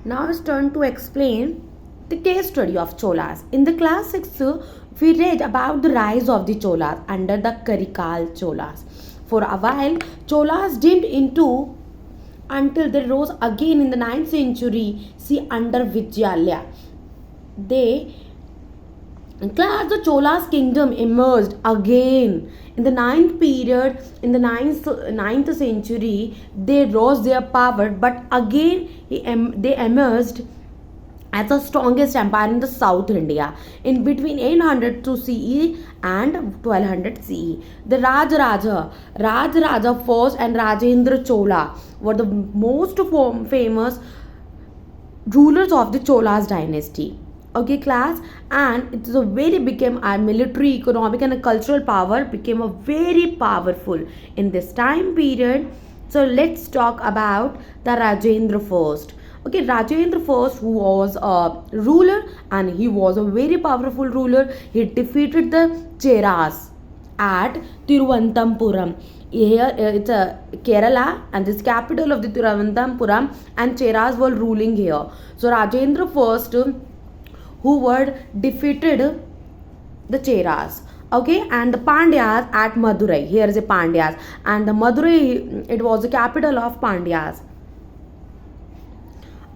Now it's turn to explain the case study of Cholas. In the class 6, we read about the rise of the Cholas under the Karikal Cholas. For a while, Cholas dimmed into until they rose again in the 9th century, see under Vijayalaya. They class the Cholas kingdom emerged again in the ninth period. In the ninth century, they rose their power, but again they emerged as the strongest empire in the South India in between 800 to CE and 1200 CE. The Rajaraja first and Rajendra Chola were the most famous rulers of the Cholas dynasty. Okay, class, and it is a very became a military, economic, and a cultural power became a very powerful in this time period. So let's talk about the Rajendra first. Okay, Rajendra first, who was a ruler and he was a very powerful ruler. He defeated the Cheras at Tiruvananthapuram. Here it's a Kerala, and this capital of the Tiruvananthapuram, and Cheras were ruling here. So Rajendra first, who were defeated the Cheras. Okay, and the Pandyas at Madurai. Here is a Pandyas, and the Madurai, it was the capital of Pandyas.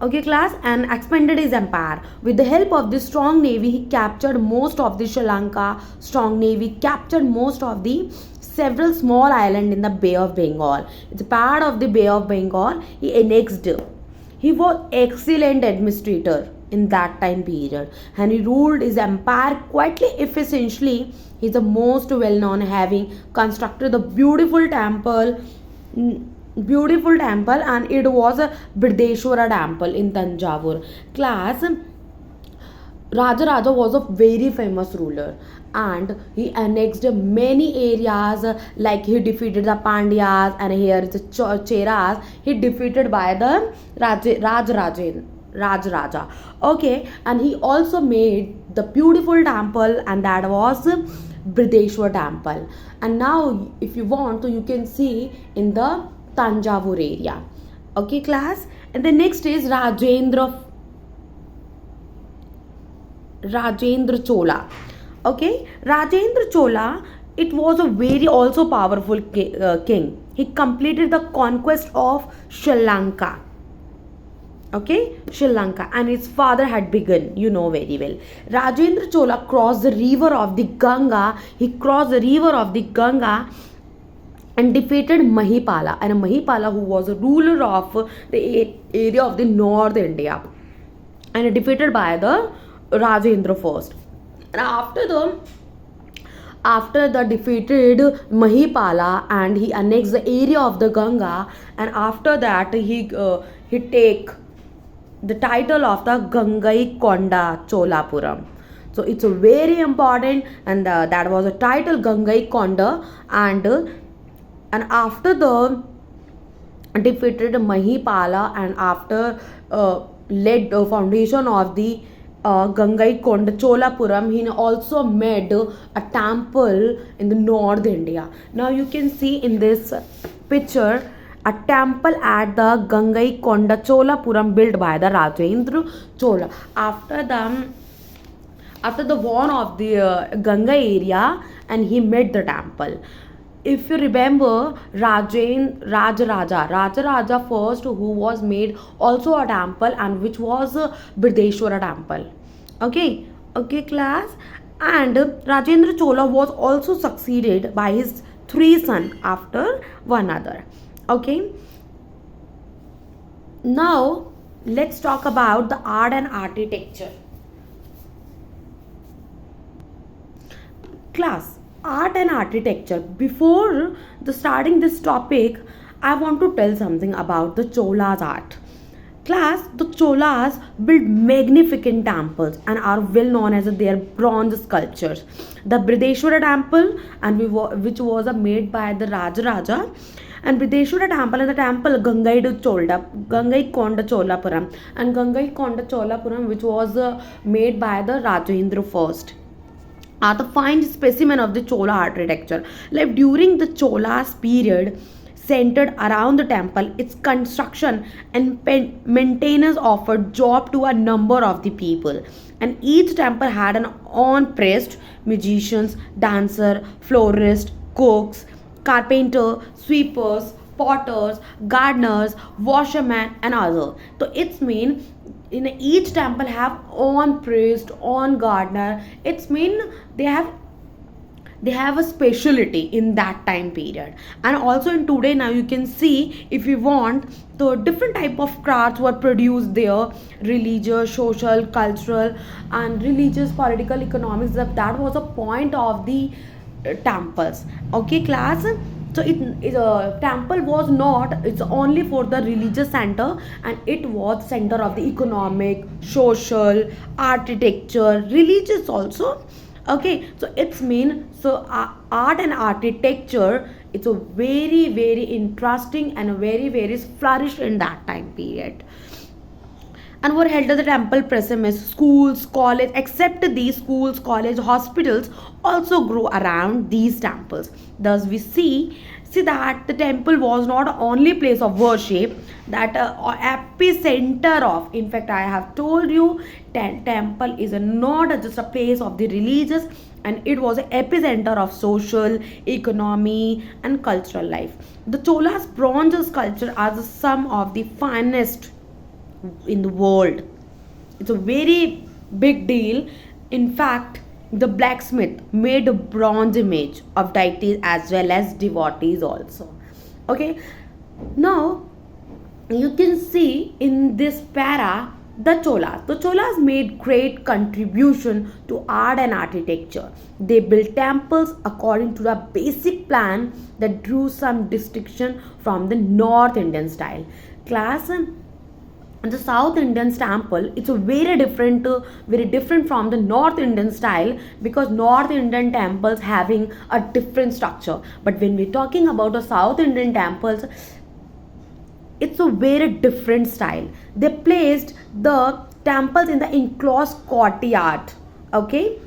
Okay, class, and expanded his empire. With the help of the strong navy, he captured most of the Sri Lanka. Strong navy captured most of the several small islands in the Bay of Bengal. It's a part of the Bay of Bengal. He annexed. He was excellent administrator in that time period, and he ruled his empire quietly efficiently. He's the most well known, having constructed the beautiful temple, and it was a Brideshwara temple in Tanjavur. Class, Rajaraja was a very famous ruler, and he annexed many areas, like he defeated the Pandyas, and here is the Cheras. He defeated by the Rajaraja. Okay, and he also made the beautiful temple, and that was Brideshwar temple. And now, if you want to, you can see in the Tanjavur area. Okay, class. And the next is Rajendra Chola. Okay, Rajendra Chola, it was a very also powerful king. He completed the conquest of Sri Lanka. Okay, Sri Lanka, and his father had begun, you know very well. Rajendra Chola crossed the river of the Ganga. He crossed the river of the Ganga and defeated Mahipala, and Mahipala, who was a ruler of the area of the North India, and defeated by the Rajendra first. And after the defeated Mahipala, and he annexed the area of the Ganga, and after that he take the title of the Gangai Konda Cholapuram. So it's a very important, and that was a title Gangai Konda, and after the defeated Mahipala, and after led the foundation of the Gangai Konda Cholapuram, he also made a temple in the North India. Now you can see in this picture a temple at the Gangai Konda Cholapuram built by the Rajendra Chola after the war of the Ganga area, and he made the temple. If you remember, Rajaraja first, who was made also a temple, and which was Brideshwara temple. Okay, class, and Rajendra Chola was also succeeded by his three sons after one another. Okay, now let's talk about the art and architecture. Class, art and architecture. Before the starting this topic, I want to tell something about the Cholas art. Class, the Cholas built magnificent temples and are well known as their bronze sculptures. The Brideshwara temple, and which was made by the Rajaraja, and Brideshwara temple, and the temple Gangai Konda Cholapuram, and Gangai Konda Cholapuram, which was made by the Rajendra first, are the fine specimen of the Chola architecture. Like during the Cholas period, centered around the temple. Its construction and maintenance offered job to a number of the people. And each temple had an own priest, musicians, dancer, florist, cooks, carpenter, sweepers, potters, gardeners, washermen, and other. So it's mean in each temple have own priest, own gardener. It's mean they have they have a specialty in that time period. And also in today, now you can see, if you want, the different type of crafts were produced there: religious, social, cultural, and religious, political, economics. That was a point of the temples. Okay, class. So it a temple was not, it's only for the religious center, and it was center of the economic, social, architecture, religious also. Okay, so it's mean, so art and architecture, it's a very very interesting and a very very flourished in that time period. And were held at the temple premise. Schools, college, except these schools, college, hospitals also grew around these temples. Thus we see that the temple was not only place of worship, that epicenter of, in fact I have told you, temple is not just a place of the religious, and it was an epicenter of social, economy, and cultural life. The Cholas bronze sculpture are some of the finest in the world. It's a very big deal. In fact, the blacksmith made a bronze image of deities as well as devotees also. Okay, now you can see in this para the cholas made great contribution to art and architecture. They built temples according to the basic plan that drew some distinction from the North Indian style. Class, the South Indian temple, it's a very different from the North Indian style, because North Indian temples having a different structure. But when we're talking about the South Indian temples, it's a very different style. They placed the temples in the enclosed courtyard. Okay,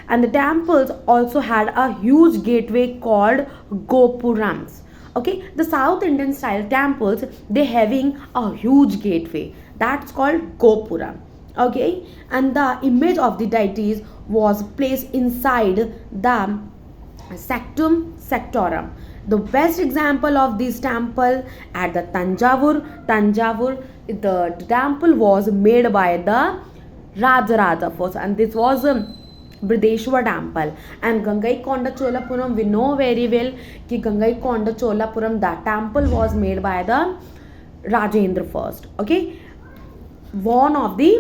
and the temples also had a huge gateway called gopurams. Okay, the South Indian style temples, they having a huge gateway, that's called gopuram. Okay, and the image of the deities was placed inside the Sanctum Sanctorum. The best example of this temple at the Tanjavur, the temple was made by the Rajaraja first, and this was Brideshwar temple. And Gangaikonda Cholapuram, we know very well कि Gangaikonda Cholapuram, that temple was made by the Rajendra first. Okay, one of the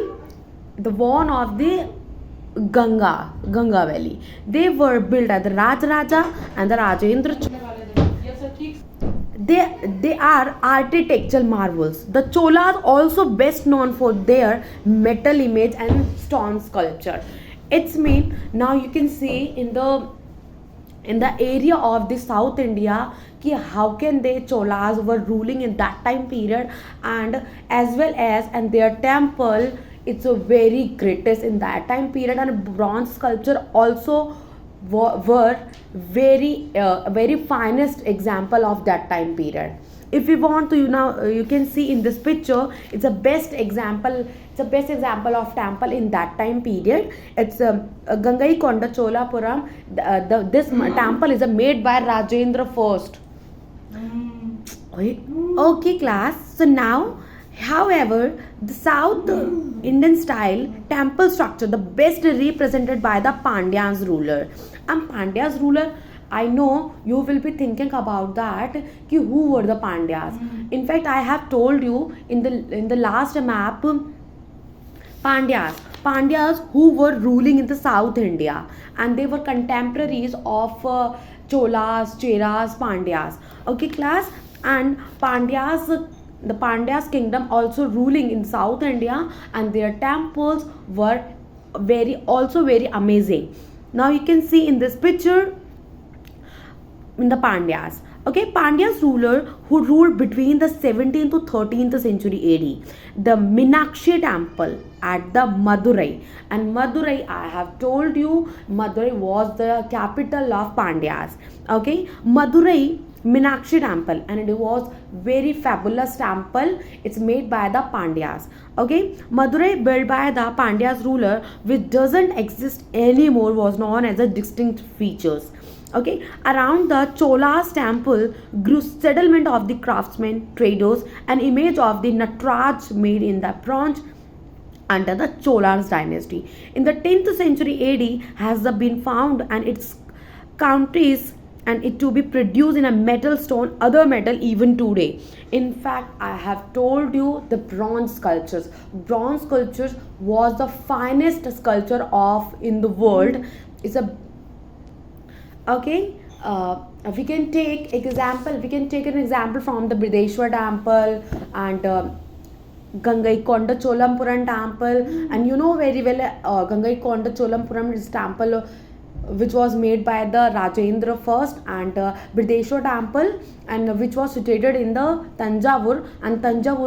Ganga Valley. They were built at the Rajaraja and the Rajendra. They are architectural marvels. The Cholas also best known for their metal image and stone sculpture. It's mean, now you can see in the area of the South India कि how can they Cholas were ruling in that time period, and as well as, and their temple, it's a very greatest in that time period, and bronze sculpture also were very finest example of that time period. If you want to, you can see in this picture, it's a best example of temple in that time period. It's Gangaikonda Cholapuram. This temple is made by Rajendra first. Okay, class. So now, however, the South Indian style temple structure, the best represented by the Pandyas ruler. And Pandyas ruler, I know you will be thinking about that, ki who were the Pandyas. In fact, I have told you in the last map, Pandyas who were ruling in the South India, and they were contemporaries of Cholas, Cheras, Pandyas. Okay, class. And the Pandyas kingdom also ruling in South India, and their temples were very amazing. Now you can see in this picture in the Pandyas. Okay, Pandyas ruler who ruled between the 17th to 13th century AD. The Meenakshi temple at the Madurai. And Madurai, I have told you, Madurai was the capital of Pandyas. Okay, Madurai Meenakshi temple, and it was very fabulous temple. It's made by the Pandyas. Okay, Madurai, built by the Pandyas ruler, which doesn't exist anymore, was known as a distinct features. Okay, around the Cholas temple grew settlement of the craftsmen, traders, an image of the Natraj made in the bronze under the Cholas dynasty. In the 10th century AD has been found and its countries and it to be produced in a metal stone other metal even today. In fact, I have told you the bronze sculptures was the finest sculpture of in the world. It's a okay. We can take an example from the Brideshwar temple and Gangaikonda Cholampuram temple, and you know very well Gangaikonda Cholampuram is temple which was made by the Rajendra first, and Brideshwar temple, and which was situated in the Tanjavur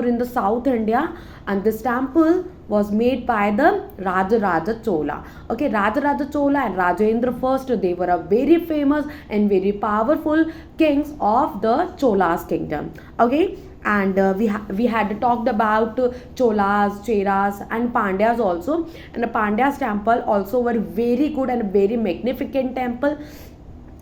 in the South India, and this temple was made by the Rajaraja Chola. Okay, Rajaraja Chola and Rajendra first, they were a very famous and very powerful kings of the Cholas kingdom. Okay, and we had talked about Cholas, Cheras, and Pandyas also. And the Pandyas temple also were very good and very magnificent temple.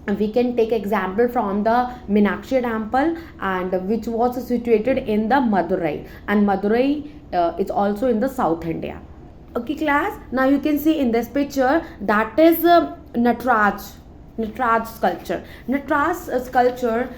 And we can take example from the Meenakshi temple, and which was situated in the Madurai, and Madurai is also in the South India. Okay, class. Now you can see in this picture that is Natraj sculpture. Natraj sculpture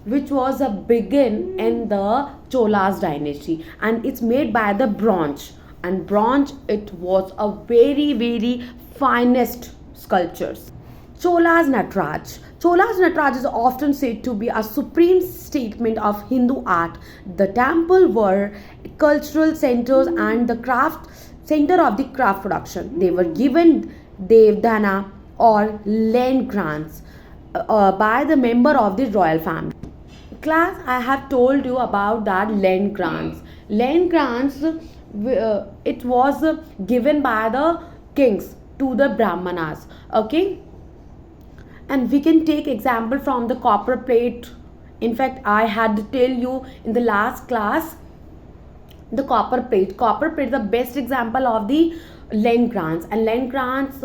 which was a begin in the Cholas dynasty, and it's made by the bronze, and bronze it was a very finest sculptures. Chola's Natraj is often said to be a supreme statement of Hindu art. The temple were cultural centers and the craft center of the craft production. They were given devdana or land grants by the member of the royal family. Class, I have told you about that land grants it was given by the kings to the brahmanas. Okay, and we can take example from the copper plate. In fact, I had to tell you in the last class the copper plate is the best example of the land grants, and land grants